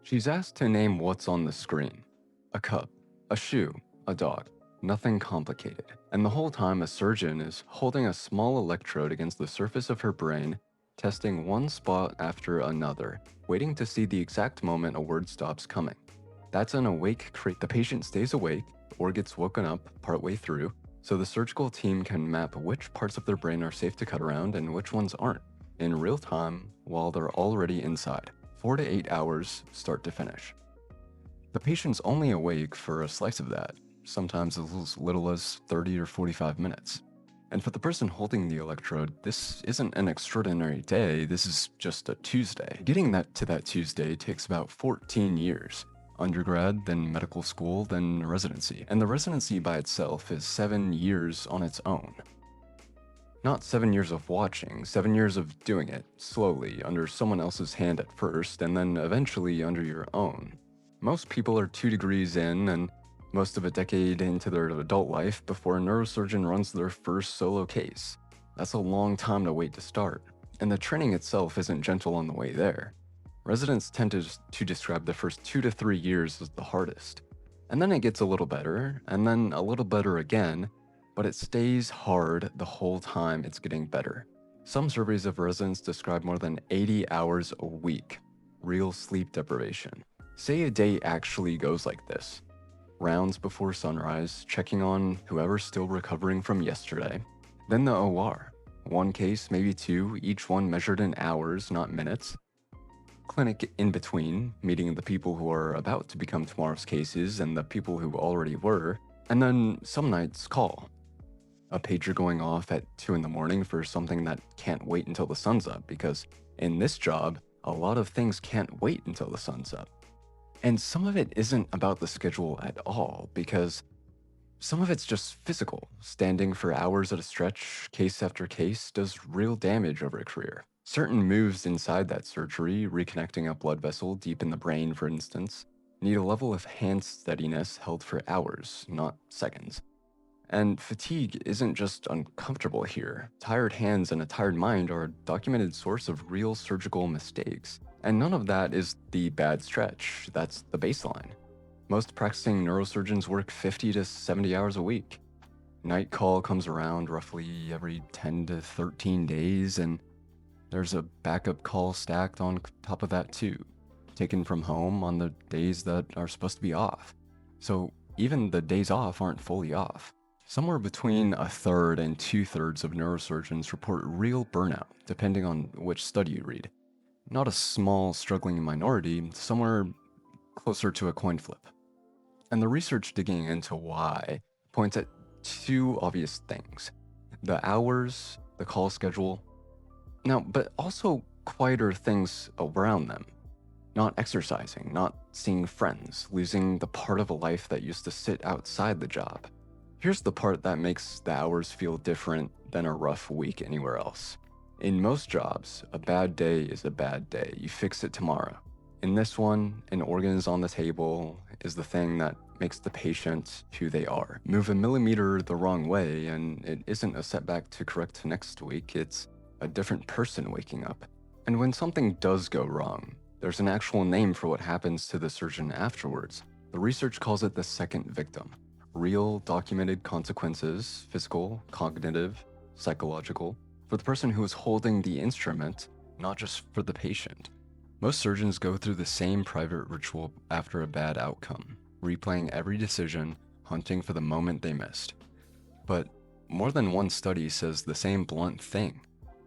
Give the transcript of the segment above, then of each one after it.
She's asked to name what's on the screen. A cup, a shoe, a dog. Nothing complicated. And the whole time a surgeon is holding a small electrode against the surface of her brain, testing one spot after another, waiting to see the exact moment a word stops coming. That's an awake crate. The patient stays awake or gets woken up partway through, so the surgical team can map which parts of their brain are safe to cut around and which ones aren't, in real time while they're already inside. 4 to 8 hours start to finish. The patient's only awake for a slice of that, sometimes as little as 30 or 45 minutes. And for the person holding the electrode, this isn't an extraordinary day, this is just a Tuesday. Getting that to that Tuesday takes about 14 years. Undergrad, then medical school, then residency. And the residency by itself is 7 years on its own. Not 7 years of watching, 7 years of doing it, slowly, under someone else's hand at first, and then eventually under your own. Most people are 2 degrees in, and most of a decade into their adult life before a neurosurgeon runs their first solo case. That's a long time to wait to start, and the training itself isn't gentle on the way there. Residents tend to describe the first 2 to 3 years as the hardest. And then it gets a little better, and then a little better again, but it stays hard the whole time it's getting better. Some surveys of residents describe more than 80 hours a week, real sleep deprivation. Say a day actually goes like this. Rounds before sunrise, checking on whoever's still recovering from yesterday. Then the OR. 1 case, maybe 2, each one measured in hours, not minutes. Clinic in between, meeting the people who are about to become tomorrow's cases and the people who already were. And then some nights call. A pager going off at 2 in the morning for something that can't wait until the sun's up, because in this job, a lot of things can't wait until the sun's up. And some of it isn't about the schedule at all, because some of it's just physical. Standing for hours at a stretch, case after case, does real damage over a career. Certain moves inside that surgery, reconnecting a blood vessel deep in the brain for instance, need a level of hand steadiness held for hours, not seconds. And fatigue isn't just uncomfortable here. Tired hands and a tired mind are a documented source of real surgical mistakes. And none of that is the bad stretch, that's the baseline. Most practicing neurosurgeons work 50 to 70 hours a week. Night call comes around roughly every 10 to 13 days, and there's a backup call stacked on top of that too, taken from home on the days that are supposed to be off. So even the days off aren't fully off. Somewhere between a third and 2/3 of neurosurgeons report real burnout, depending on which study you read. Not a small, struggling minority, somewhere closer to a coin flip. And the research digging into why points at 2 obvious things. The hours, the call schedule, but also quieter things around them. Not exercising, not seeing friends, losing the part of a life that used to sit outside the job. Here's the part that makes the hours feel different than a rough week anywhere else. In most jobs, a bad day is a bad day. You fix it tomorrow. In this one, an organ is on the table is the thing that makes the patient who they are. Move a millimeter the wrong way, and it isn't a setback to correct next week, it's a different person waking up. And when something does go wrong, there's an actual name for what happens to the surgeon afterwards. The research calls it the second victim. Real, documented consequences, physical, cognitive, psychological, for the person who is holding the instrument, not just for the patient. Most surgeons go through the same private ritual after a bad outcome, replaying every decision, hunting for the moment they missed. But more than one study says the same blunt thing.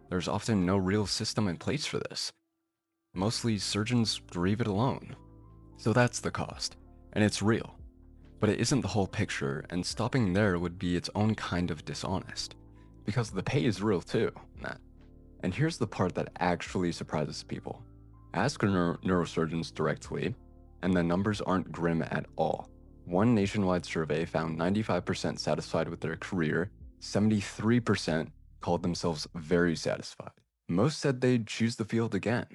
There's often no real system in place for this. Mostly surgeons grieve it alone. So that's the cost, and it's real. But it isn't the whole picture, and stopping there would be its own kind of dishonest. Because the pay is real too, Matt. And here's the part that actually surprises people. Ask neurosurgeons directly, and the numbers aren't grim at all. One nationwide survey found 95% satisfied with their career, 73% called themselves very satisfied. Most said they'd choose the field again.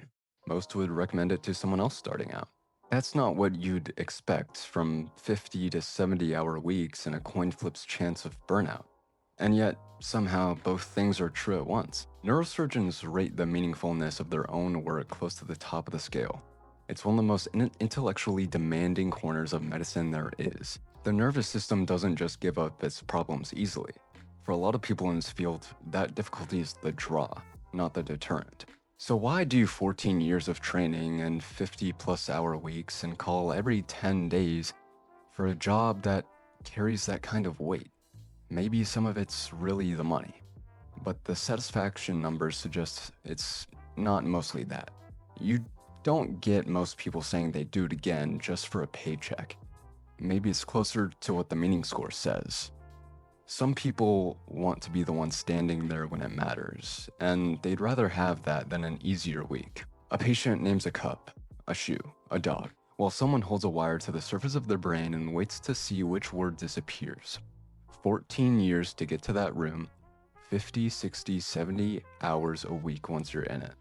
Most would recommend it to someone else starting out. That's not what you'd expect from 50 to 70 hour weeks and a coin flip's chance of burnout. And yet, somehow, both things are true at once. Neurosurgeons rate the meaningfulness of their own work close to the top of the scale. It's one of the most intellectually demanding corners of medicine there is. The nervous system doesn't just give up its problems easily. For a lot of people in this field, that difficulty is the draw, not the deterrent. So why do 14 years of training and 50-plus-hour weeks and call every 10 days for a job that carries that kind of weight? Maybe some of it's really the money, but the satisfaction numbers suggest it's not mostly that. You don't get most people saying they do it again just for a paycheck. Maybe it's closer to what the meaning score says. Some people want to be the one standing there when it matters, and they'd rather have that than an easier week. A patient names a cup, a shoe, a dog, while someone holds a wire to the surface of their brain and waits to see which word disappears. 14 years to get to that room, 50, 60, 70 hours a week once you're in it.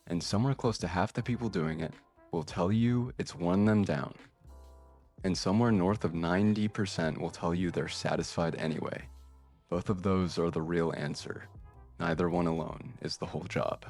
And somewhere close to half the people doing it will tell you it's worn them down. And somewhere north of 90% will tell you they're satisfied anyway. Both of those are the real answer. Neither one alone is the whole job.